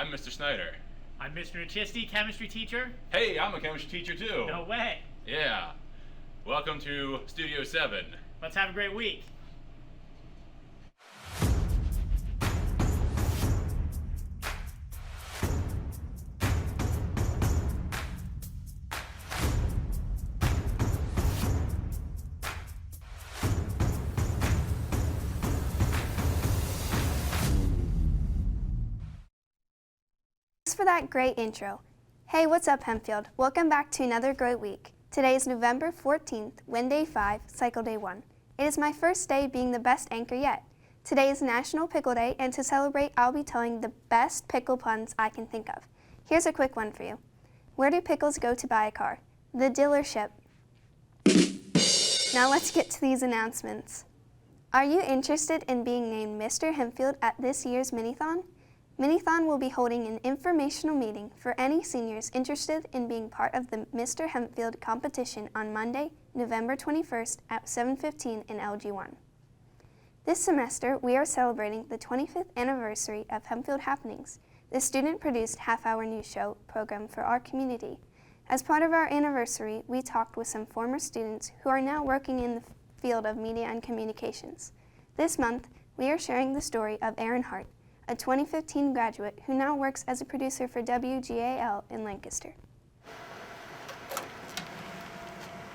I'm Mr. Snyder. I'm Mr. Nachisti, chemistry teacher. Hey, I'm a chemistry teacher too. No way. Yeah. Welcome to Studio 7. Let's have a great week. Thanks for that great intro. Hey, what's up, Hempfield? Welcome back to another great week. Today is November 14th, Wind Day 5, Cycle Day 1. It is my first day being the best anchor yet. Today is National Pickle Day, and to celebrate, I'll be telling the best pickle puns I can think of. Here's a quick one for you. Where do pickles go to buy a car? The dealership. Now let's get to these announcements. Are you interested in being named Mr. Hempfield at this year's Minithon? Minithon will be holding an informational meeting for any seniors interested in being part of the Mr. Hempfield competition on Monday, November 21st at 7:15 in LG1. This semester, we are celebrating the 25th anniversary of Hempfield Happenings, the student-produced half-hour news show program for our community. As part of our anniversary, we talked with some former students who are now working in the field of media and communications. This month, we are sharing the story of Aaron Hart, a 2015 graduate who now works as a producer for WGAL in Lancaster.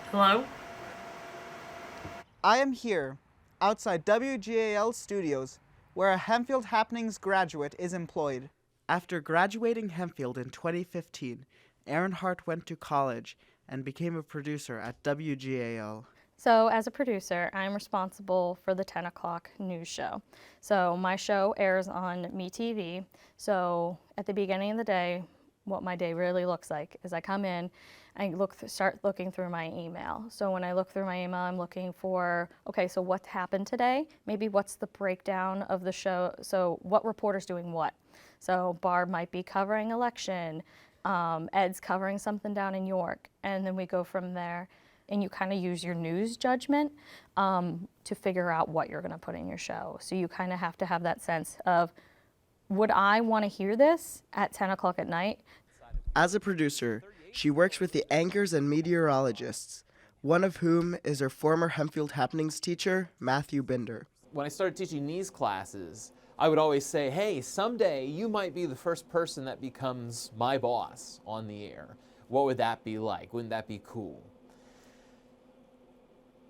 Hello? I am here, outside WGAL studios, where a Hempfield Happenings graduate is employed. After graduating Hempfield in 2015, Aaron Hart went to college and became a producer at WGAL. So as a producer, I'm responsible for the 10 o'clock news show. So my show airs on MeTV. So at the beginning of the day, what my day really looks like is I come in, I start looking through my email. So when I look through my email, I'm looking for, okay, so what happened today? Maybe what's the breakdown of the show? So what reporter's doing what? So Barb might be covering election, Ed's covering something down in York, and then we go from there. And you kind of use your news judgment to figure out what you're going to put in your show. So you kind of have to have that sense of, would I want to hear this at 10 o'clock at night? As a producer, she works with the anchors and meteorologists, one of whom is her former Hempfield Happenings teacher, Matthew Binder. When I started teaching these classes, I would always say, hey, someday you might be the first person that becomes my boss on the air. What would that be like? Wouldn't that be cool?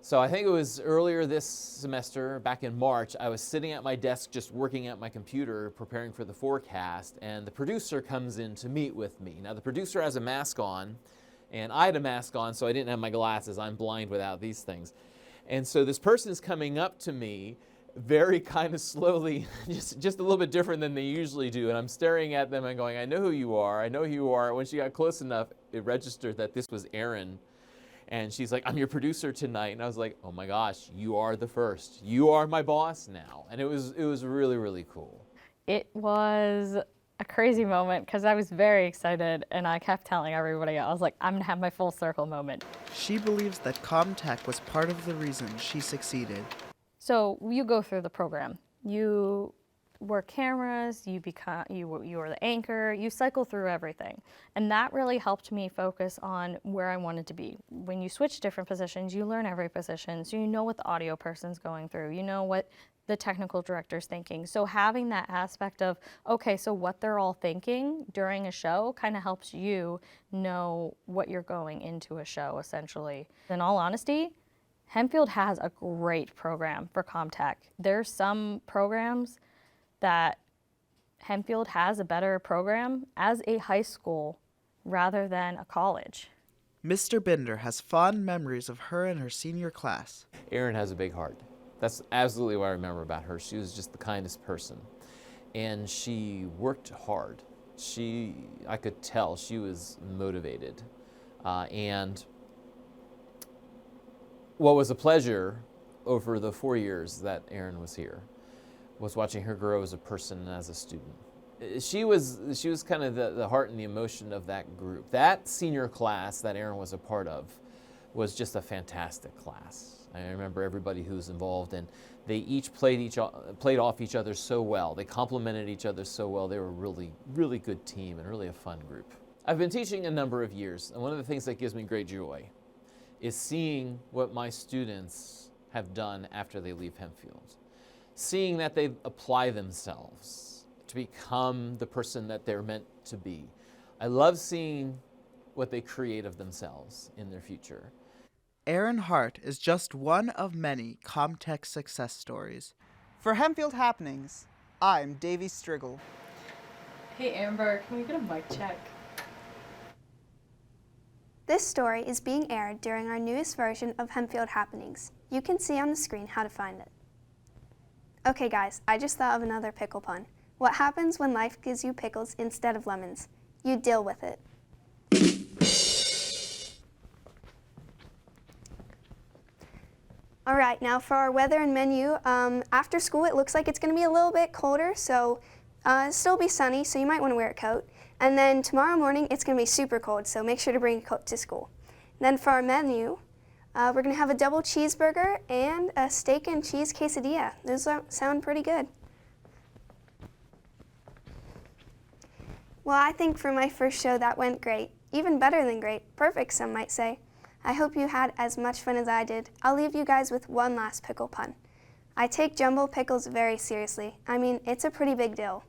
So I think it was earlier this semester, back in March, I was sitting at my desk just working at my computer, preparing for the forecast, and the producer comes in to meet with me. Now the producer has a mask on, and I had a mask on, so I didn't have my glasses. I'm blind without these things. And so this person is coming up to me very kind of slowly, just a little bit different than they usually do, and I'm staring at them and going, I know who you are, I know who you are. When she got close enough, it registered that this was Erin. And she's like, I'm your producer tonight. And I was like, oh my gosh, you are the first. You are my boss now. And it was really, really cool. It was a crazy moment because I was very excited and I kept telling everybody, I was like, I'm gonna have my full circle moment. She believes that ComTech was part of the reason she succeeded. So you go through the program. You work cameras, you are the anchor, you cycle through everything. And that really helped me focus on where I wanted to be. When you switch different positions, you learn every position, so you know what the audio person's going through, you know what the technical director's thinking. So having that aspect of, okay, so what they're all thinking during a show kind of helps you know what you're going into a show, essentially. In all honesty, Hempfield has a great program for ComTech. There's some programs that Hempfield has a better program as a high school rather than a college. Mr. Binder has fond memories of her and her senior class. Erin has a big heart. That's absolutely what I remember about her. She was just the kindest person. And she worked hard. I could tell she was motivated. And what was a pleasure over the 4 years that Erin was here was watching her grow as a person and as a student. She was kind of the heart and the emotion of that group. That senior class that Erin was a part of was just a fantastic class. I remember everybody who was involved, and they each played off each other so well. They complemented each other so well. They were a really, really good team and really a fun group. I've been teaching a number of years, and one of the things that gives me great joy is seeing what my students have done after they leave Hempfield. Seeing that they apply themselves to become the person that they're meant to be. I love seeing what they create of themselves in their future. Aaron Hart is just one of many Comtech success stories. For Hempfield Happenings, I'm Davey Striggle. Hey Amber, can we get a mic check? This story is being aired during our newest version of Hempfield Happenings. You can see on the screen how to find it. Okay guys, I just thought of another pickle pun. What happens when life gives you pickles instead of lemons? You deal with it. All right, now for our weather and menu. After school, it looks like it's going to be a little bit colder, so still be sunny, so you might want to wear a coat. And then tomorrow morning, it's going to be super cold, so make sure to bring a coat to school. And then for our menu, we're going to have a double cheeseburger and a steak and cheese quesadilla. Those sound pretty good. Well, I think for my first show, that went great. Even better than great. Perfect, some might say. I hope you had as much fun as I did. I'll leave you guys with one last pickle pun. I take jumbo pickles very seriously. I mean, it's a pretty big deal.